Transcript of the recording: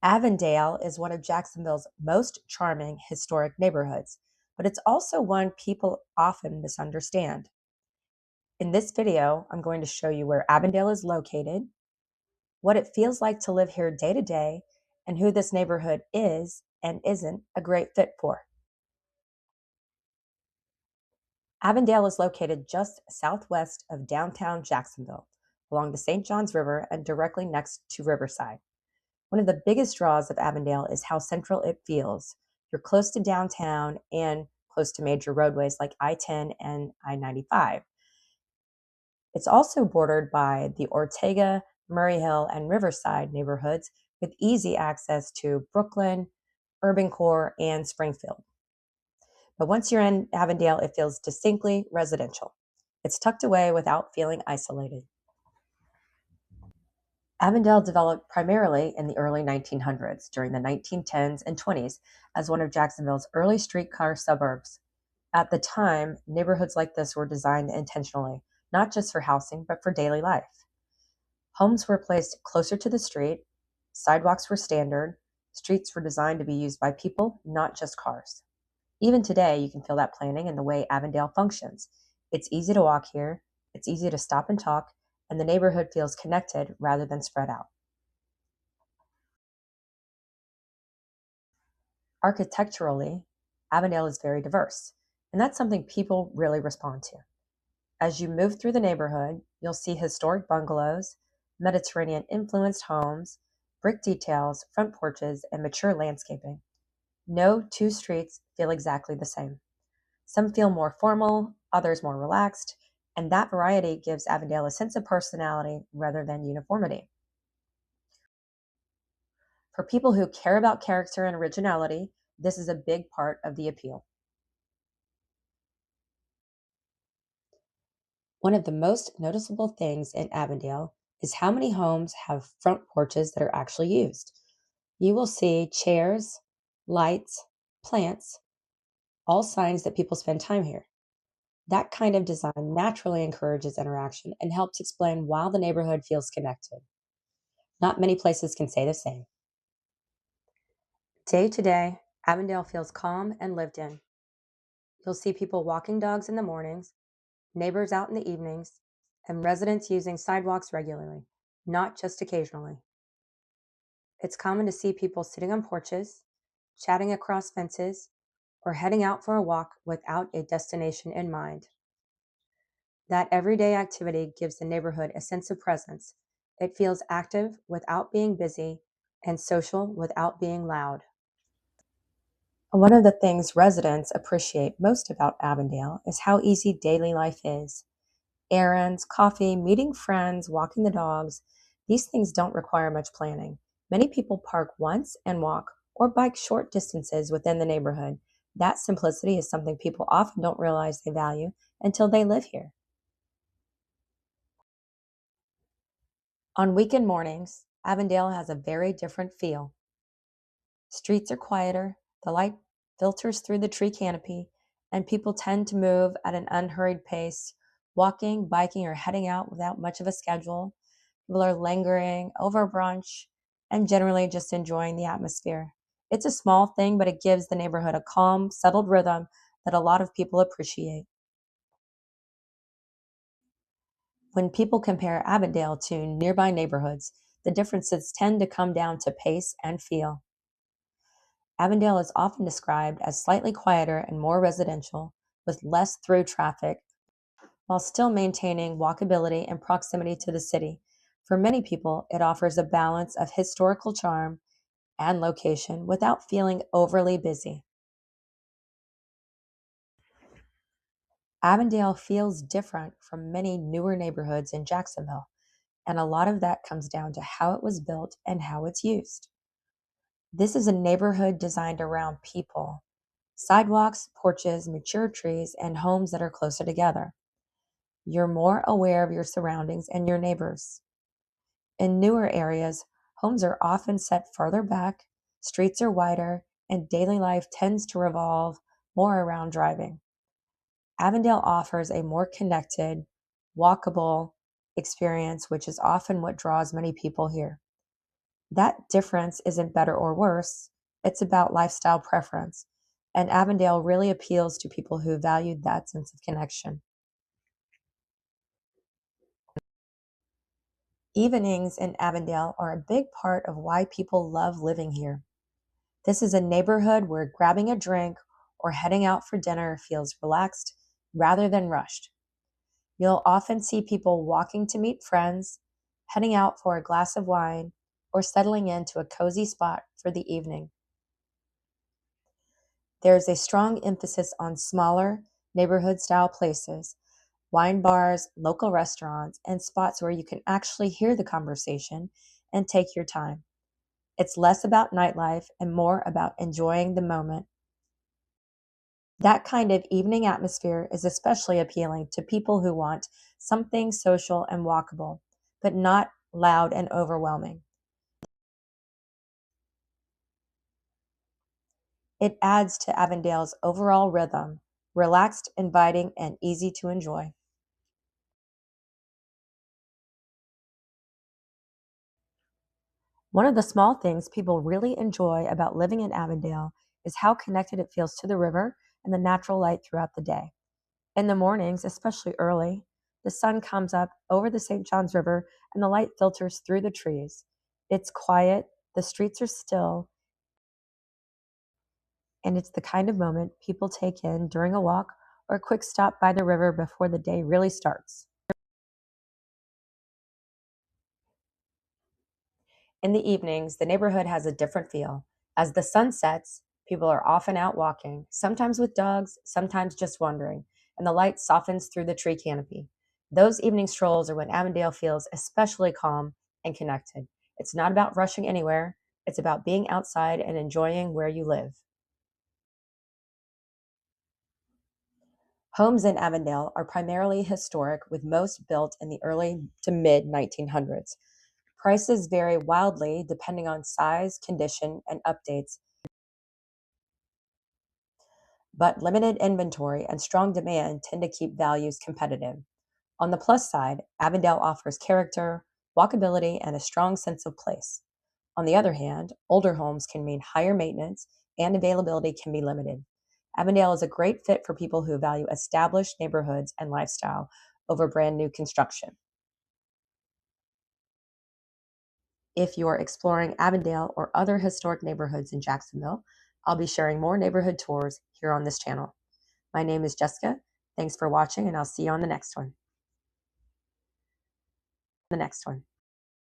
Avondale is one of Jacksonville's most charming historic neighborhoods, but it's also one people often misunderstand. In this video, I'm going to show you where Avondale is located, what it feels like to live here day to day, and who this neighborhood is and isn't a great fit for. Avondale is located just southwest of downtown Jacksonville, along the St. Johns River and directly next to Riverside. One of the biggest draws of Avondale is how central it feels. You're close to downtown and close to major roadways like I-10 and I-95. It's also bordered by the Ortega, Murray Hill, and Riverside neighborhoods with easy access to Brooklyn, Urban Core, and Springfield. But once you're in Avondale, it feels distinctly residential. It's tucked away without feeling isolated. Avondale developed primarily in the early 1900s during the 1910s and 20s as one of Jacksonville's early streetcar suburbs. At the time, neighborhoods like this were designed intentionally, not just for housing, but for daily life. Homes were placed closer to the street, sidewalks were standard, streets were designed to be used by people, not just cars. Even today, you can feel that planning in the way Avondale functions. It's easy to walk here, it's easy to stop and talk, and the neighborhood feels connected rather than spread out. Architecturally, Avondale is very diverse, and that's something people really respond to. As you move through the neighborhood, you'll see historic bungalows, Mediterranean-influenced homes, brick details, front porches, and mature landscaping. No two streets feel exactly the same. Some feel more formal, others more relaxed, and that variety gives Avondale a sense of personality rather than uniformity. For people who care about character and originality, this is a big part of the appeal. One of the most noticeable things in Avondale is how many homes have front porches that are actually used. You will see chairs, lights, plants, all signs that people spend time here. That kind of design naturally encourages interaction and helps explain why the neighborhood feels connected. Not many places can say the same. Day to day, Avondale feels calm and lived in. You'll see people walking dogs in the mornings, neighbors out in the evenings, and residents using sidewalks regularly, not just occasionally. It's common to see people sitting on porches, chatting across fences, or heading out for a walk without a destination in mind. That everyday activity gives the neighborhood a sense of presence. It feels active without being busy and social without being loud. One of the things residents appreciate most about Avondale is how easy daily life is. Errands, coffee, meeting friends, walking the dogs, these things don't require much planning. Many people park once and walk or bike short distances within the neighborhood. That simplicity is something people often don't realize they value until they live here. On weekend mornings, Avondale has a very different feel. Streets are quieter, the light filters through the tree canopy, and people tend to move at an unhurried pace, walking, biking, or heading out without much of a schedule. People are lingering over brunch and generally just enjoying the atmosphere. It's a small thing, but it gives the neighborhood a calm, settled rhythm that a lot of people appreciate. When people compare Avondale to nearby neighborhoods, the differences tend to come down to pace and feel. Avondale is often described as slightly quieter and more residential, with less through traffic, while still maintaining walkability and proximity to the city. For many people, it offers a balance of historical charm and location without feeling overly busy. Avondale feels different from many newer neighborhoods in Jacksonville, and a lot of that comes down to how it was built and how it's used. This is a neighborhood designed around people, sidewalks, porches, mature trees, and homes that are closer together. You're more aware of your surroundings and your neighbors. In newer areas, homes are often set farther back, streets are wider, and daily life tends to revolve more around driving. Avondale offers a more connected, walkable experience, which is often what draws many people here. That difference isn't better or worse, it's about lifestyle preference. And Avondale really appeals to people who value that sense of connection. Evenings in Avondale are a big part of why people love living here. This is a neighborhood where grabbing a drink or heading out for dinner feels relaxed rather than rushed. You'll often see people walking to meet friends, heading out for a glass of wine, or settling into a cozy spot for the evening. There's a strong emphasis on smaller, neighborhood style places, wine bars, local restaurants, and spots where you can actually hear the conversation and take your time. It's less about nightlife and more about enjoying the moment. That kind of evening atmosphere is especially appealing to people who want something social and walkable, but not loud and overwhelming. It adds to Avondale's overall rhythm, relaxed, inviting, and easy to enjoy. One of the small things people really enjoy about living in Avondale is how connected it feels to the river and the natural light throughout the day. In the mornings, especially early, the sun comes up over the St. Johns River and the light filters through the trees. It's quiet, the streets are still, and it's the kind of moment people take in during a walk or a quick stop by the river before the day really starts. In the evenings, the neighborhood has a different feel. As the sun sets, people are often out walking, sometimes with dogs, sometimes just wandering, and the light softens through the tree canopy. Those evening strolls are when Avondale feels especially calm and connected. It's not about rushing anywhere, it's about being outside and enjoying where you live. Homes in Avondale are primarily historic, with most built in the early to mid 1900s. Prices vary wildly depending on size, condition, and updates, but limited inventory and strong demand tend to keep values competitive. On the plus side, Avondale offers character, walkability, and a strong sense of place. On the other hand, older homes can mean higher maintenance and availability can be limited. Avondale is a great fit for people who value established neighborhoods and lifestyle over brand new construction. If you're exploring Avondale or other historic neighborhoods in Jacksonville, I'll be sharing more neighborhood tours here on this channel. My name is Jessica. Thanks for watching, and I'll see you on the next one.